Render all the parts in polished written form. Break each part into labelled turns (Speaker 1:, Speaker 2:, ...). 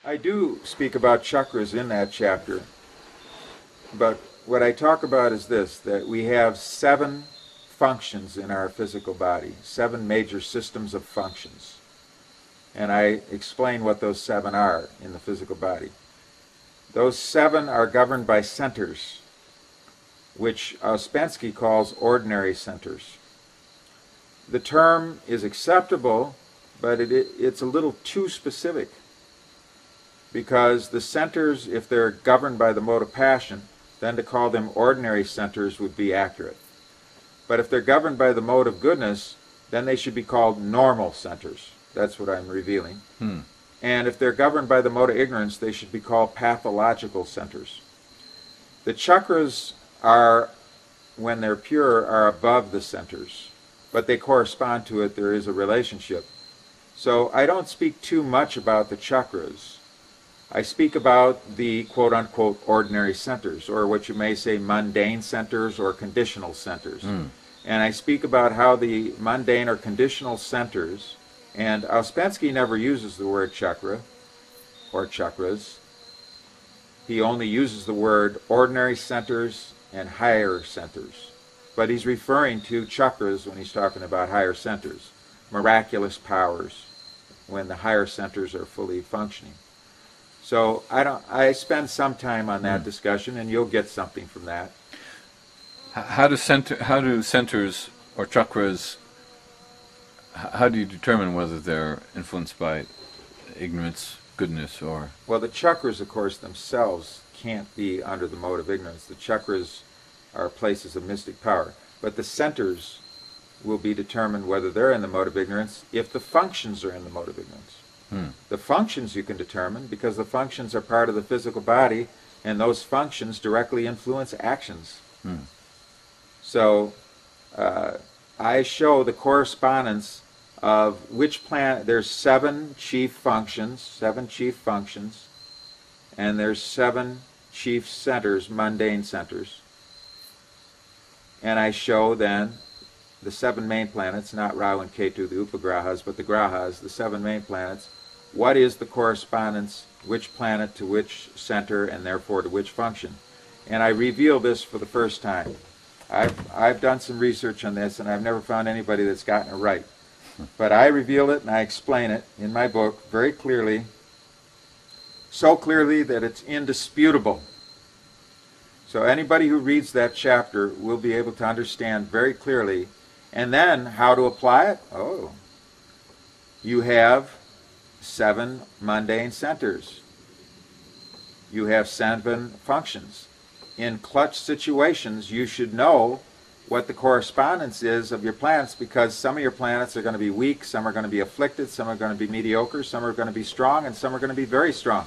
Speaker 1: I do speak about chakras in that chapter, but what I talk about is this, that we have 7 functions in our physical body, 7 major systems of functions. And I explain what those 7 are in the physical body. Those 7 are governed by centers, which Ouspensky calls ordinary centers. The term is acceptable, but it's a little too specific, because the centers, if they're governed by the mode of passion, then to call them ordinary centers would be accurate. But if they're governed by the mode of goodness, then they should be called normal centers. That's what I'm revealing. And if they're governed by the mode of ignorance, they should be called pathological centers. The chakras are, when they're pure, are above the centers, but they correspond to it. There is a relationship. So I don't speak too much about the chakras. I speak about the quote-unquote ordinary centers, or what you may say mundane centers or conditional centers. And I speak about how the mundane or conditional centers, and Ouspensky never uses the word chakra or chakras. He only uses the word ordinary centers and higher centers. But he's referring to chakras when he's talking about higher centers, miraculous powers, when the higher centers are fully functioning. So I spend some time on that discussion, and you'll get something from that.
Speaker 2: How do centers or chakras, how do you determine whether they're influenced by ignorance, goodness, or...
Speaker 1: Well, the chakras, of course, themselves can't be under the mode of ignorance. The chakras are places of mystic power. But the centers will be determined whether they're in the mode of ignorance if the functions are in the mode of ignorance. The functions you can determine because the functions are part of the physical body, and those functions directly influence actions. So I show the correspondence of which planet. There's 7 chief functions, and there's 7 chief centers, mundane centers. And I show then the 7 main planets, not Rahu and Ketu, the Upagrahas, but the Grahas, the 7 main planets. What is the correspondence, which planet to which center, and therefore to which function? And I reveal this for the first time. I've done some research on this, and I've never found anybody that's gotten it right. But I reveal it and I explain it in my book very clearly, so clearly that it's indisputable. So anybody who reads that chapter will be able to understand very clearly. And then how to apply it? Oh, you have 7 mundane centers. You have 7 functions. In clutch situations, you should know what the correspondence is of your planets, because some of your planets are going to be weak, some are going to be afflicted, some are going to be mediocre, some are going to be strong, and some are going to be very strong.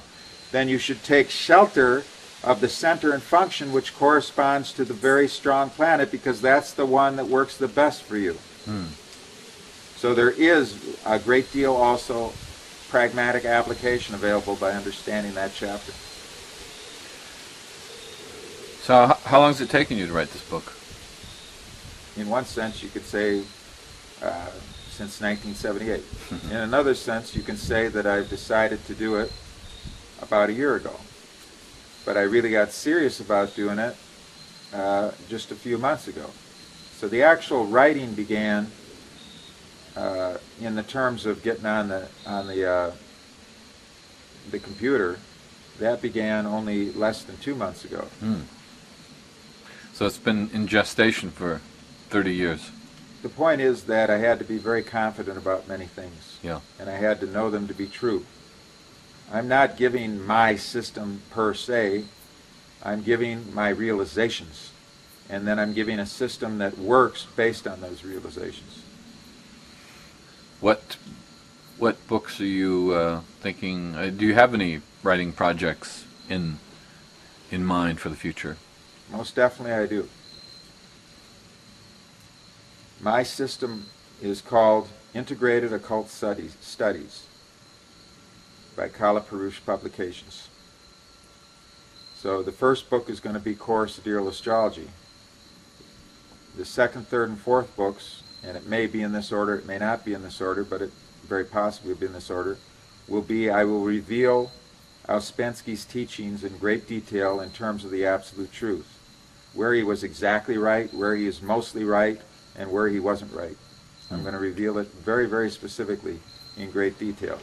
Speaker 1: Then you should take shelter of the center and function which corresponds to the very strong planet, because that's the one that works the best for you. So there is a great deal also pragmatic application available by understanding that chapter.
Speaker 2: So how long has it taken you to write this book?
Speaker 1: In one sense, you could say since 1978. In another sense, you can say that I've decided to do it about a year ago. But I really got serious about doing it just a few months ago. So the actual writing began in the terms of getting on the computer. That began only less than 2 months ago.
Speaker 2: So it's been in gestation for 30 years.
Speaker 1: The point is that I had to be very confident about many things.
Speaker 2: Yeah.
Speaker 1: And I had to know them to be true. I'm not giving my system per se. I'm giving my realizations. And then I'm giving a system that works based on those realizations.
Speaker 2: What books are you thinking? Do you have any writing projects in mind for the future?
Speaker 1: Most definitely I do. My system is called Integrated Occult Studies by Kala Purush Publications. So the first book is going to be Core Sidereal Astrology. The second, third, and fourth books, and it may be in this order, it may not be in this order, but it very possibly will be in this order, will be, I will reveal Ouspensky's teachings in great detail in terms of the absolute truth, where he was exactly right, where he is mostly right, and where he wasn't right. I'm going to reveal it very, very specifically in great detail.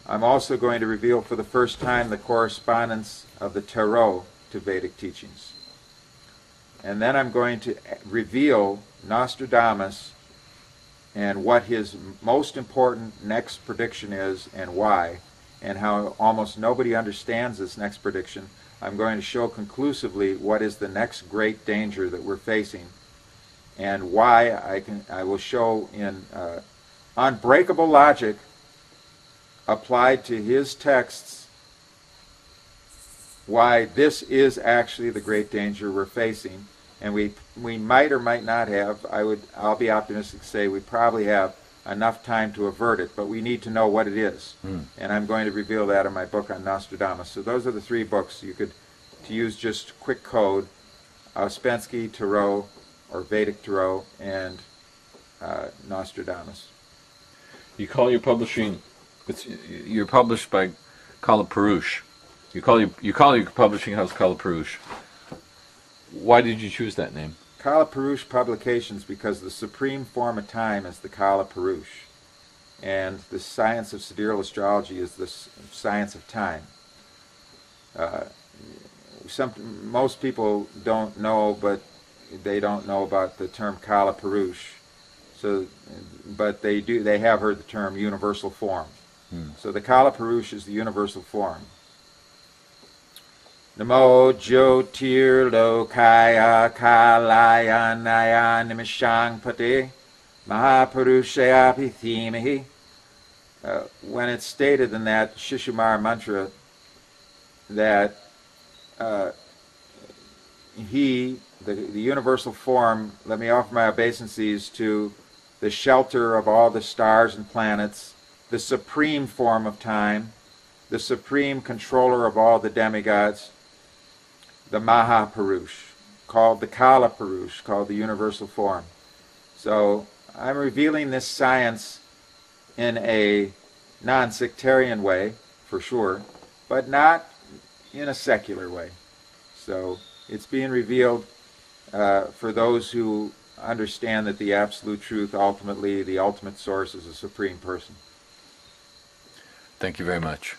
Speaker 1: I'm also going to reveal for the first time the correspondence of the tarot to Vedic teachings. And then I'm going to reveal Nostradamus and what his most important next prediction is and why, and how almost nobody understands this next prediction. I'm going to show conclusively what is the next great danger that we're facing, and why I will show in unbreakable logic applied to his texts why this is actually the great danger we're facing. And we might or might not have, I'll be optimistic to say we probably have enough time to avert it, but we need to know what it is. And I'm going to reveal that in my book on Nostradamus. So those are the three books you could, to use just quick code, Ouspensky, Tarot, or Vedic Tarot, and Nostradamus.
Speaker 2: You call your publishing, you're published by Kala Purush. You call your publishing house Kala Purush. Why did you choose that name?
Speaker 1: Kala Purush Publications, because the supreme form of time is the Kala Purush, and the science of sidereal astrology is the science of time. Most people don't know, but they don't know about the term Kala Purush. So, but they do. They have heard the term universal form. So the Kala Purush is the universal form. Namo Jyotir Lokaya Kalaya Naya Nimishang Pate Mahapurushaya Pithimahi. When it's stated in that Shishumara mantra that the universal form, let me offer my obeisances to the shelter of all the stars and planets, the supreme form of time, the supreme controller of all the demigods, the Mahapurush, called the Kala Purush, called the universal form. So I'm revealing this science in a non-sectarian way, for sure, but not in a secular way. So it's being revealed for those who understand that the absolute truth, ultimately, the ultimate source is a supreme person.
Speaker 2: Thank you very much.